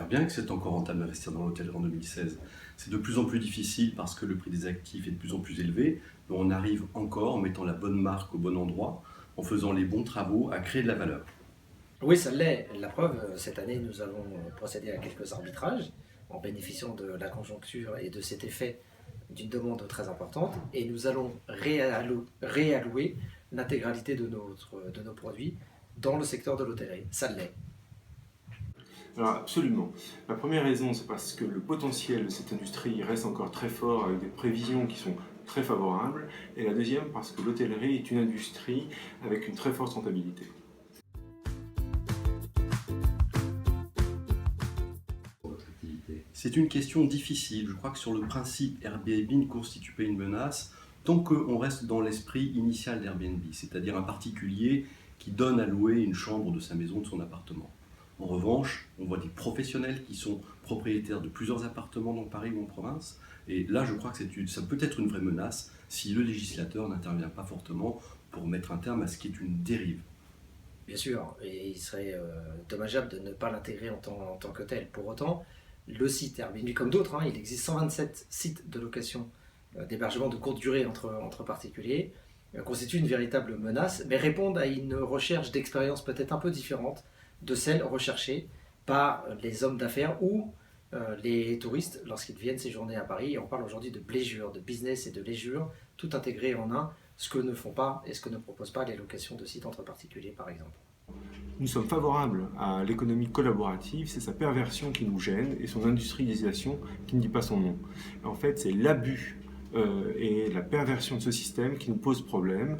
j'espère bien que c'est encore rentable d'investir dans l'hôtellerie en 2016. C'est de plus en plus difficile parce que le prix des actifs est de plus en plus élevé, mais on arrive encore en mettant la bonne marque au bon endroit, en faisant les bons travaux, à créer de la valeur. Oui, ça l'est. La preuve, cette année, nous avons procédé à quelques arbitrages en bénéficiant de la conjoncture et de cet effet d'une demande très importante. Et nous allons réallouer l'intégralité de nos produits dans le secteur de l'hôtellerie. Ça l'est. Alors absolument. La première raison, c'est parce que le potentiel de cette industrie reste encore très fort avec des prévisions qui sont très favorables. Et la deuxième, parce que l'hôtellerie est une industrie avec une très forte rentabilité. C'est une question difficile. Je crois que sur le principe, Airbnb ne constitue pas une menace tant qu'on reste dans l'esprit initial d'Airbnb, c'est-à-dire un particulier qui donne à louer une chambre de sa maison, de son appartement. En revanche, on voit des professionnels qui sont propriétaires de plusieurs appartements dans Paris ou en province. Et là, je crois que ça peut être une vraie menace si le législateur n'intervient pas fortement pour mettre un terme à ce qui est une dérive. Bien sûr, et il serait dommageable de ne pas l'intégrer en tant que tel. Pour autant, le site Airbnb, comme d'autres, il existe 127 sites de location d'hébergement de courte durée entre particuliers, constituent une véritable menace, mais répondent à une recherche d'expérience peut-être un peu différente de celle recherchée par les hommes d'affaires ou les touristes lorsqu'ils viennent séjourner à Paris. Et on parle aujourd'hui de léisure, de business et de léisure, tout intégré en un, ce que ne font pas et ce que ne proposent pas les locations de sites entre particuliers, par exemple. Nous sommes favorables à l'économie collaborative, c'est sa perversion qui nous gêne et son industrialisation qui ne dit pas son nom. En fait, c'est l'abus et la perversion de ce système qui nous pose problème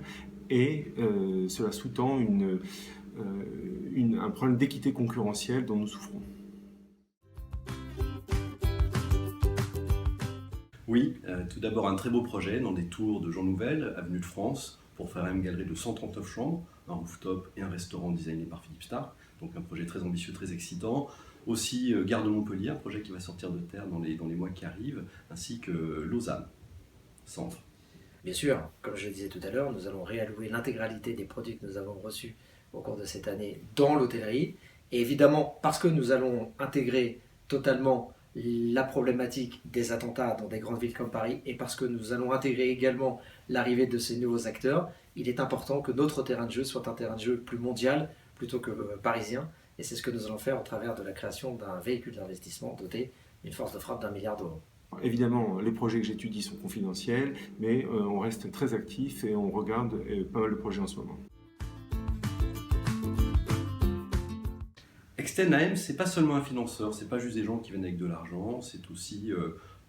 et cela sous-tend un problème d'équité concurrentielle dont nous souffrons. Oui, tout d'abord un très beau projet dans des tours de Jean Nouvel, avenue de France, pour faire une galerie de 139 chambres, un rooftop et un restaurant designé par Philippe Starck. Donc un projet très ambitieux, très excitant. Aussi Gare de Montpellier, un projet qui va sortir de terre dans les mois qui arrivent, ainsi que Lausanne, centre. Bien sûr, comme je le disais tout à l'heure, nous allons réallouer l'intégralité des produits que nous avons reçus au cours de cette année dans l'hôtellerie. Et évidemment, parce que nous allons intégrer totalement la problématique des attentats dans des grandes villes comme Paris et parce que nous allons intégrer également l'arrivée de ces nouveaux acteurs, il est important que notre terrain de jeu soit un terrain de jeu plus mondial plutôt que parisien. Et c'est ce que nous allons faire au travers de la création d'un véhicule d'investissement doté d'une force de frappe d'1 milliard d'euros. Évidemment, les projets que j'étudie sont confidentiels, mais on reste très actifs et on regarde pas mal de projets en ce moment. Extend AM, c'est pas seulement un financeur, c'est pas juste des gens qui viennent avec de l'argent, c'est aussi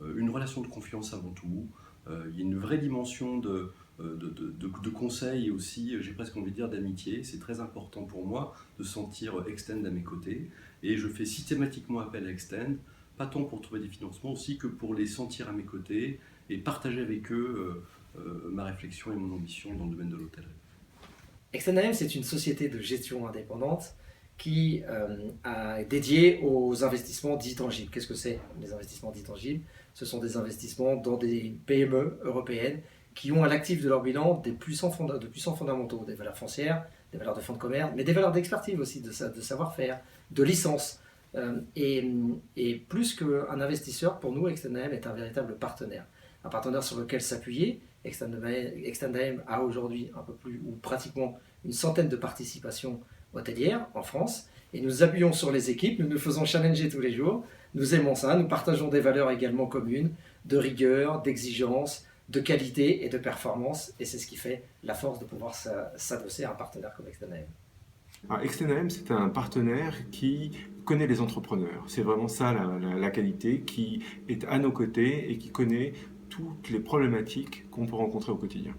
une relation de confiance avant tout. Il y a une vraie dimension de conseil et aussi, j'ai presque envie de dire, d'amitié. C'est très important pour moi de sentir Extend à mes côtés. Et je fais systématiquement appel à Extend, pas tant pour trouver des financements aussi que pour les sentir à mes côtés et partager avec eux ma réflexion et mon ambition dans le domaine de l'hôtellerie. Extend AM, c'est une société de gestion indépendante qui est dédiée aux investissements dits tangibles. Qu'est-ce que c'est les investissements dits tangibles? Ce sont des investissements dans des PME européennes qui ont à l'actif de leur bilan de puissants fondamentaux, des valeurs foncières, des valeurs de fonds de commerce, mais des valeurs d'expertise aussi, de savoir-faire, de licence. Et plus qu'un investisseur, pour nous, Extend AM est un véritable partenaire. Un partenaire sur lequel s'appuyer. Extend AM a aujourd'hui un peu plus, ou pratiquement une centaine de participations hôtelières en France. Et nous appuyons sur les équipes, nous nous faisons challenger tous les jours. Nous aimons ça, nous partageons des valeurs également communes, de rigueur, d'exigence, de qualité et de performance. Et c'est ce qui fait la force de pouvoir s'adosser à un partenaire comme Extend AM. Alors, Extend AM, c'est un partenaire qui connaît les entrepreneurs. C'est vraiment ça la qualité, qui est à nos côtés et qui connaît toutes les problématiques qu'on peut rencontrer au quotidien.